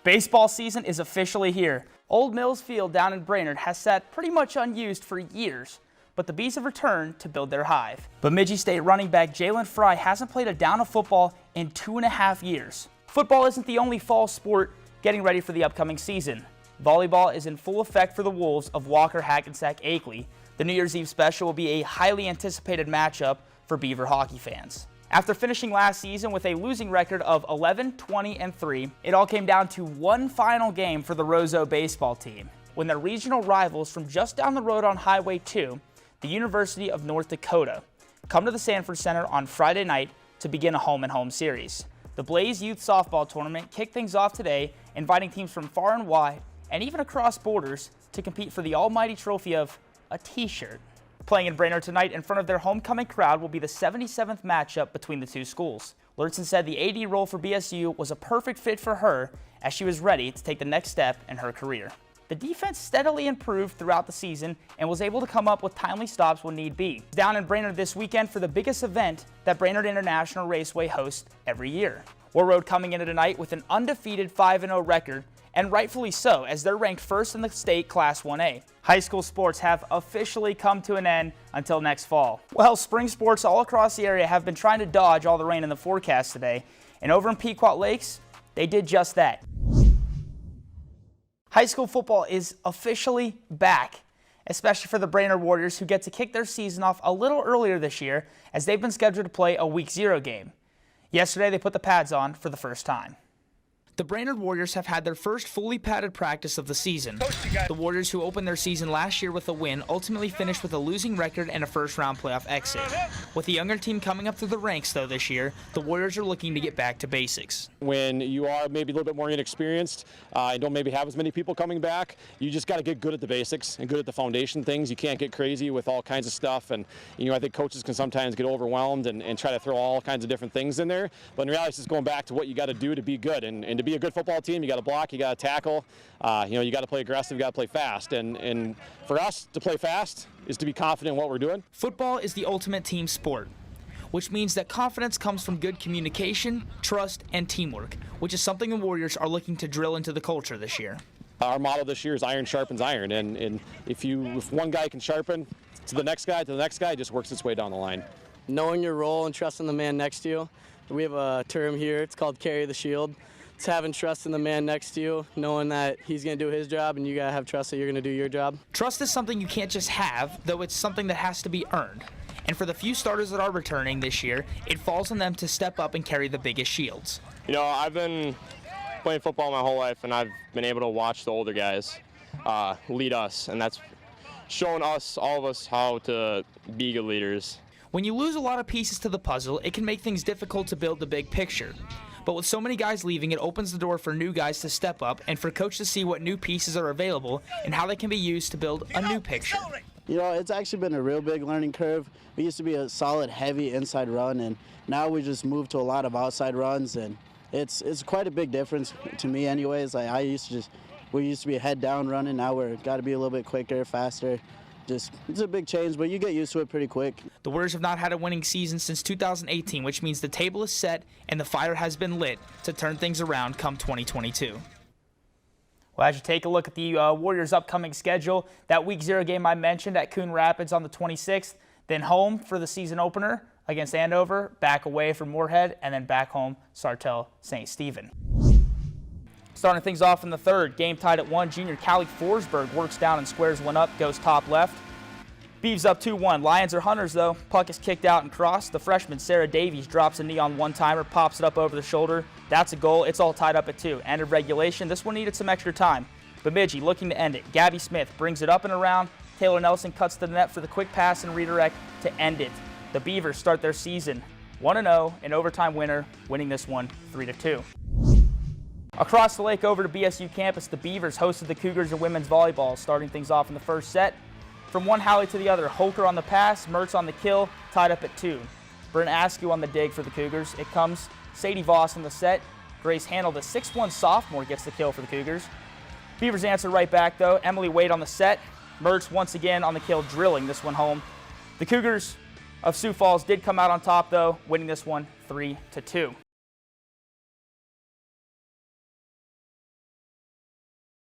Baseball season is officially here. Old Mills Field down in Brainerd has sat pretty much unused for years, but the Bees have returned to build their hive. Bemidji State running back Jalen Fry hasn't played a down of football in 2.5 years. Football isn't the only fall sport getting ready for the upcoming season. Volleyball is in full effect for the Wolves of Walker Hackensack Akeley. The New Year's Eve special will be a highly anticipated matchup for Beaver hockey fans. After finishing last season with a losing record of 11, 20, and 3, it all came down to one final game for the Roseau baseball team, when their regional rivals from just down the road on Highway 2, the University of North Dakota, come to the Sanford Center on Friday night to begin a home-and-home series. The Blaze Youth Softball Tournament kicked things off today, inviting teams from far and wide, and even across borders, to compete for the almighty trophy of a t-shirt. Playing in Brainerd tonight in front of their homecoming crowd will be the 77th matchup between the two schools. Lurtzen said the AD role for BSU was a perfect fit for her as she was ready to take the next step in her career. The defense steadily improved throughout the season and was able to come up with timely stops when need be. Down in Brainerd this weekend for the biggest event that Brainerd International Raceway hosts every year. War Road coming into tonight with an undefeated 5-0 record, and rightfully so, as they're ranked first in the state Class 1A. High school sports have officially come to an end until next fall. Well, spring sports all across the area have been trying to dodge all the rain in the forecast today, and over in Pequot Lakes, they did just that. High school football is officially back, especially for the Brainerd Warriors, who get to kick their season off a little earlier this year, as they've been scheduled to play a Week 0 game. Yesterday, they put the pads on for the first time. The Brainerd Warriors have had their first fully padded practice of the season. The Warriors, who opened their season last year with a win, ultimately finished with a losing record and a first-round playoff exit. With the younger team coming up through the ranks, though, this year, the Warriors are looking to get back to basics. When you are maybe a little bit more inexperienced and don't maybe have as many people coming back, you just got to get good at the basics and good at the foundation things. You can't get crazy with all kinds of stuff, and I think coaches can sometimes get overwhelmed and try to throw all kinds of different things in there. But in reality, it's just going back to what you got to do to be good, and to be a good football team, you got to block, you got to tackle, you got to play aggressive, you got to play fast, and for us to play fast is to be confident in what we're doing. Football is the ultimate team sport, which means that confidence comes from good communication, trust, and teamwork, which is something the Warriors are looking to drill into the culture this year. Our motto this year is iron sharpens iron, and if one guy can sharpen to the next guy, it just works its way down the line. Knowing your role and trusting the man next to you. We have a term here, it's called carry the shield. It's having trust in the man next to you, knowing that he's going to do his job and you got to have trust that you're going to do your job. Trust is something you can't just have, though it's something that has to be earned. And for the few starters that are returning this year, it falls on them to step up and carry the biggest shields. I've been playing football my whole life, and I've been able to watch the older guys lead us, and that's shown us, all of us, how to be good leaders. When you lose a lot of pieces to the puzzle, it can make things difficult to build the big picture. But with so many guys leaving, it opens the door for new guys to step up and for coach to see what new pieces are available and how they can be used to build a new picture. It's actually been a real big learning curve. We used to be a solid, heavy inside run, and now we just moved to a lot of outside runs, and it's quite a big difference to me anyways. We used to be a head down running, now we're got to be a little bit quicker, faster. It's a big change, but you get used to it pretty quick. The Warriors have not had a winning season since 2018, which means the table is set and the fire has been lit to turn things around come 2022. Well, as you take a look at the Warriors' upcoming schedule, that Week 0 game I mentioned at Coon Rapids on the 26th, then home for the season opener against Andover, back away from Moorhead, and then back home, Sartell St. Stephen. Starting things off in the third, game tied at 1, junior Callie Forsberg works down and squares one up, goes top left. Beavs up 2-1. Lions are hunters, though. Puck is kicked out and crossed. The freshman Sarah Davies drops a knee on one-timer, pops it up over the shoulder. That's a goal. It's all tied up at 2. End of regulation. This one needed some extra time. Bemidji looking to end it. Gabby Smith brings it up and around. Taylor Nelson cuts to the net for the quick pass and redirect to end it. The Beavers start their season 1-0, an overtime winner, winning this one 3-2. Across the lake over to BSU campus, the Beavers hosted the Cougars in women's volleyball, starting things off in the first set. From one Halley to the other, Holker on the pass, Mertz on the kill, tied up at 2. Brent Askew on the dig for the Cougars. It comes Sadie Voss on the set. Grace Handel, the 6'1 sophomore, gets the kill for the Cougars. Beavers answer right back, though. Emily Wade on the set. Mertz once again on the kill, drilling this one home. The Cougars of Sioux Falls did come out on top, though, winning this one 3-2.